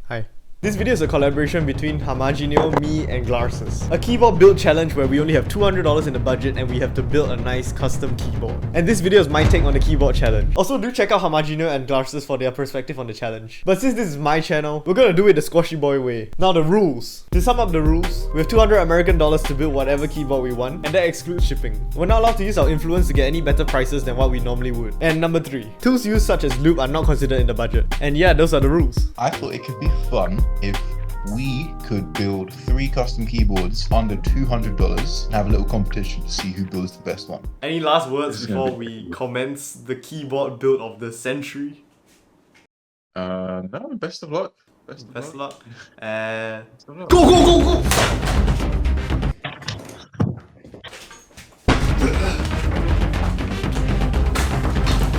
Hi. This video is a collaboration between Hamaji Neo, me, and Glarses. A keyboard build challenge where we only have $200 in the budget and we have to build a nice custom keyboard. And this video is my take on the keyboard challenge. Also, do check out Hamaji Neo and Glarses for their perspective on the challenge. But since this is my channel, we're gonna do it the Squashy Boy way. Now the rules. To sum up the rules, we have $200 American to build whatever keyboard we want, and that excludes shipping. We're not allowed to use our influence to get any better prices than what we normally would. And number 3, tools used such as loop are not considered in the budget. And yeah, those are the rules. I thought it could be fun if we could build 3 custom keyboards under $200 and have a little competition to see who builds the best one. Any last words before we commence the keyboard build of the century? No, best of luck. Best of luck. And Best of luck. go!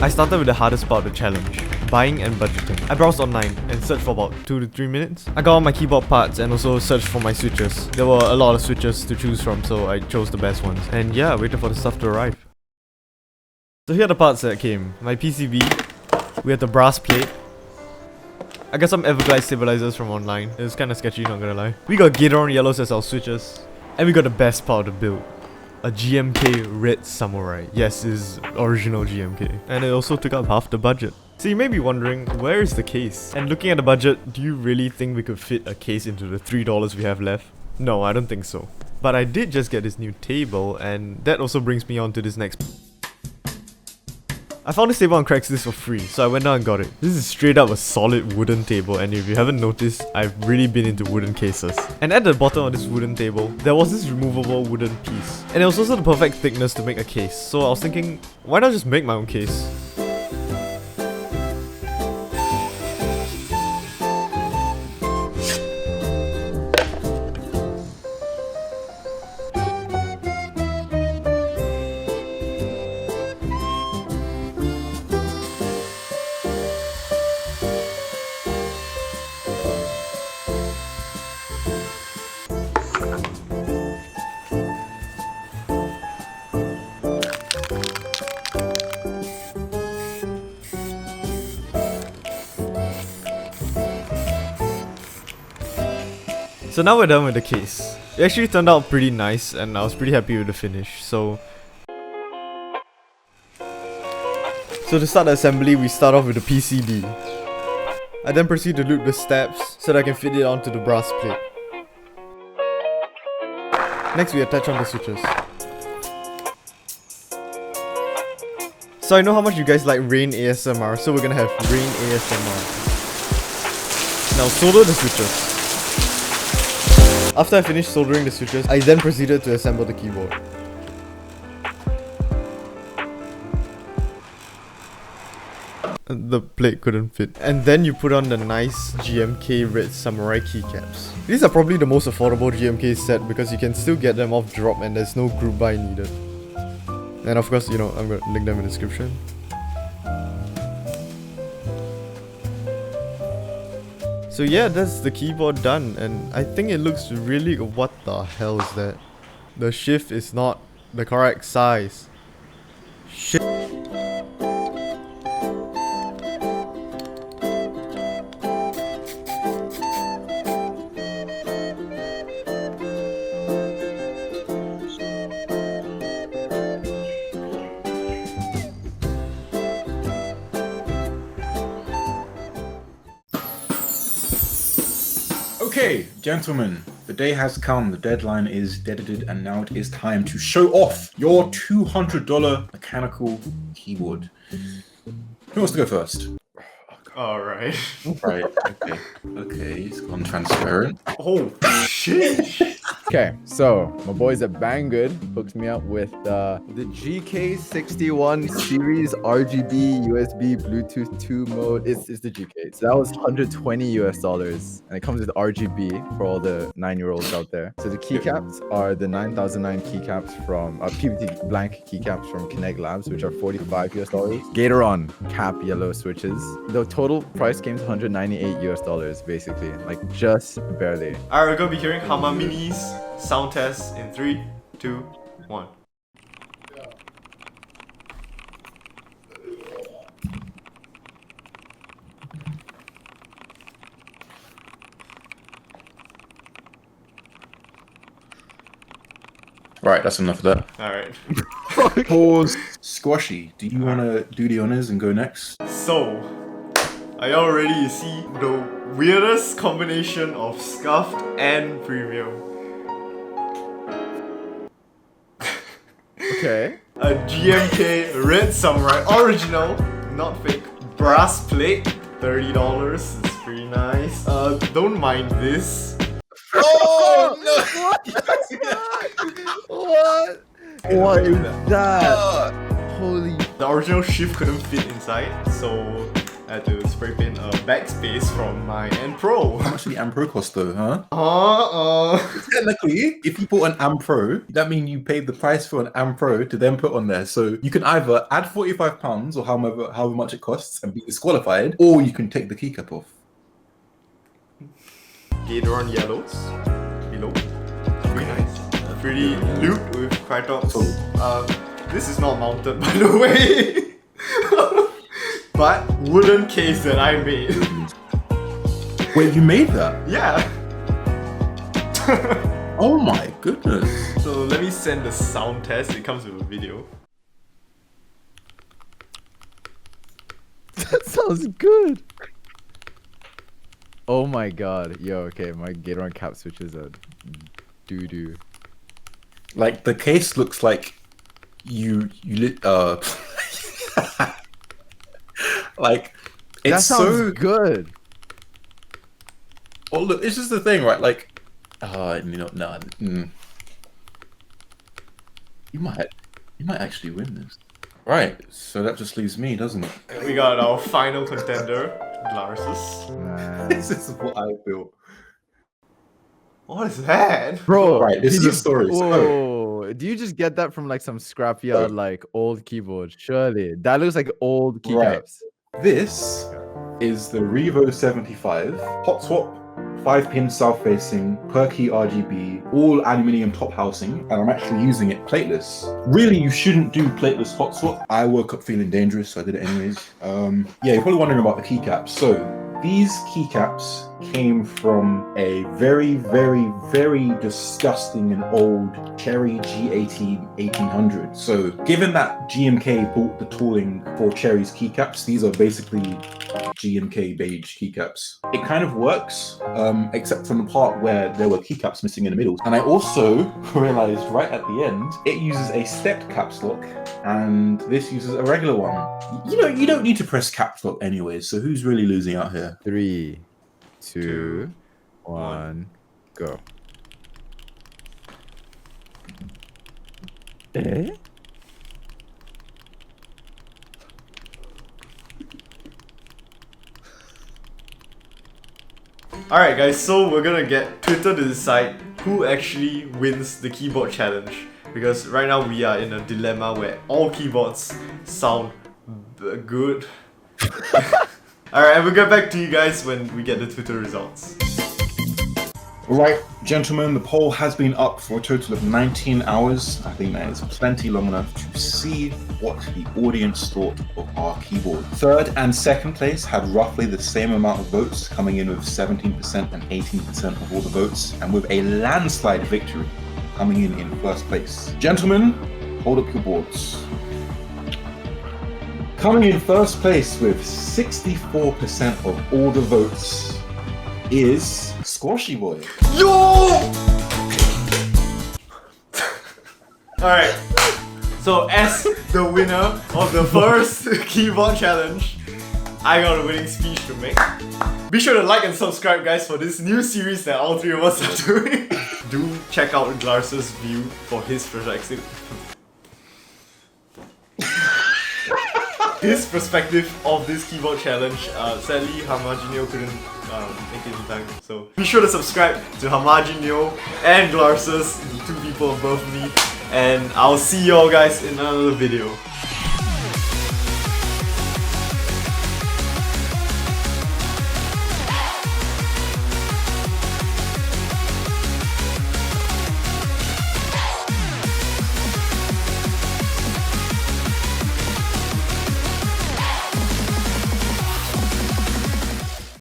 I started with the hardest part of the challenge, buying and budgeting. I browsed online and searched for about 2 to 3 minutes. I got all my keyboard parts and also searched for my switches. There were a lot of switches to choose from, so I chose the best ones. And yeah, I waited for the stuff to arrive. So here are the parts that came. My PCB, we had the brass plate. I got some Everglide stabilizers from online. It was kinda sketchy, not gonna lie. We got Gatoron yellows as our switches. And we got the best part of the build. A GMK Red Samurai. Yes, it is original GMK. And it also took up half the budget. So you may be wondering, where is the case? And looking at the budget, do you really think we could fit a case into the $3 we have left? No, I don't think so. But I did just get this new table, and that also brings me on to this next. I found this table on Craigslist for free, so I went down and got it. This is straight up a solid wooden table, and if you haven't noticed, I've really been into wooden cases. And at the bottom of this wooden table, there was this removable wooden piece. And it was also the perfect thickness to make a case, so I was thinking, why not just make my own case? So now we're done with the case. It actually turned out pretty nice and I was pretty happy with the finish, so to start the assembly, we start off with the PCB. I then proceed to loop the steps so that I can fit it onto the brass plate. Next we attach on the switches. So I know how much you guys like Rain ASMR, so we're gonna have Rain ASMR. Now solder the switches. After I finished soldering the switches, I then proceeded to assemble the keyboard. The plate couldn't fit. And then you put on the nice GMK Red Samurai keycaps. These are probably the most affordable GMK set because you can still get them off drop and there's no group buy needed. And of course, you know, I'm gonna link them in the description. So yeah, that's the keyboard done, and I think it looks really... What the hell is that? The shift is not the correct size. Shit. Okay, gentlemen, the day has come, the deadline is deaded, and now it is time to show off your $200 mechanical keyboard. Who wants to go first? Alright. Right, okay, it's gone transparent. Oh shit! Okay, so my boys at Banggood hooked me up with the GK61 series RGB USB Bluetooth 2 mode. It's the GK. So that was $120 and it comes with RGB for all the 9-year-olds out there. So the keycaps are the 9009 keycaps from PBT blank keycaps from Kinect Labs, which are $45. Gatoron cap yellow switches. The total price came to $198 basically, like just barely. Alright, we're gonna be hearing Hamamini's sound test in 3, 2, 1. Right, that's enough of that. Alright. Pause. Squashy, do you want to do the honors and go next? So, are y'all ready to see the weirdest combination of scuffed and premium? Okay. A GMK Red Samurai original, not fake, brass plate, $30. It's pretty nice. Don't mind this. Oh What? What is that? Holy. The original shift couldn't fit inside, so I had to spray paint a backspace from my N Pro. How much did the Am Pro cost though, huh? Technically, if you bought an Am Pro, that means you paid the price for an Am Pro to then put on there. So you can either add £45 or however much it costs and be disqualified, or you can take the keycap off. Gator yellows below. Pretty nice. Pretty looped with Krytox. This is not mounted, by the way. But wooden case that I made. Wait, you made that? Yeah. Oh my goodness. So let me send the sound test. It comes with a video. That sounds good. Oh my god. Yo, okay, my Gator cap switches are doo-doo. Like the case looks like you like it's That sounds so good. Oh look, this is the thing, right? Like, you might actually win this. Right, so that just leaves me, doesn't it? We got our final contender, Glarses. This is what I feel. What is that? Bro, Right, this did is you- a story. So, Whoa, do you just get that from like some scrapyard, like old keyboard? Surely that looks like old Right. keycaps. this is the Revo 75 hot swap, 5-pin south-facing, per key RGB, all aluminium top housing, and I'm actually using it plateless. Really, you shouldn't do plateless hot swap. I woke up feeling dangerous, so I did it anyways. Yeah, you're probably wondering about the keycaps. So these keycaps came from a very, very, very disgusting and old Cherry G18 1800. So given that GMK bought the tooling for Cherry's keycaps, these are basically GMK beige keycaps. It kind of works, except from the part where there were keycaps missing in the middle. And I also realized right at the end, it uses a stepped caps lock, and this uses a regular one. You know, you don't need to press caps lock anyway, so who's really losing out here? 3, 2, 1, go. Eh? Alright guys, so we're gonna get Twitter to decide who actually wins the keyboard challenge. Because right now we are in a dilemma where all keyboards sound good. Alright, and we'll get back to you guys when we get the Twitter results. Right, gentlemen, the poll has been up for a total of 19 hours. I think that is plenty long enough to see what the audience thought of our keyboard. Third and second place had roughly the same amount of votes, coming in with 17% and 18% of all the votes, and with a landslide victory coming in first place. Gentlemen, hold up your boards. Coming in first place with 64% of all the votes is Squashy Boy. Yo! Alright, so as the winner of the first keyboard challenge, I got a winning speech to make. Be sure to like and subscribe guys for this new series that all three of us are doing. Do check out Glarses' view for his perspective. His perspective of this keyboard challenge. Sadly, Hamaji Neo couldn't make it in time. So be sure to subscribe to Hamaji Neo and Glarses, the two people above me. And I'll see y'all guys in another video.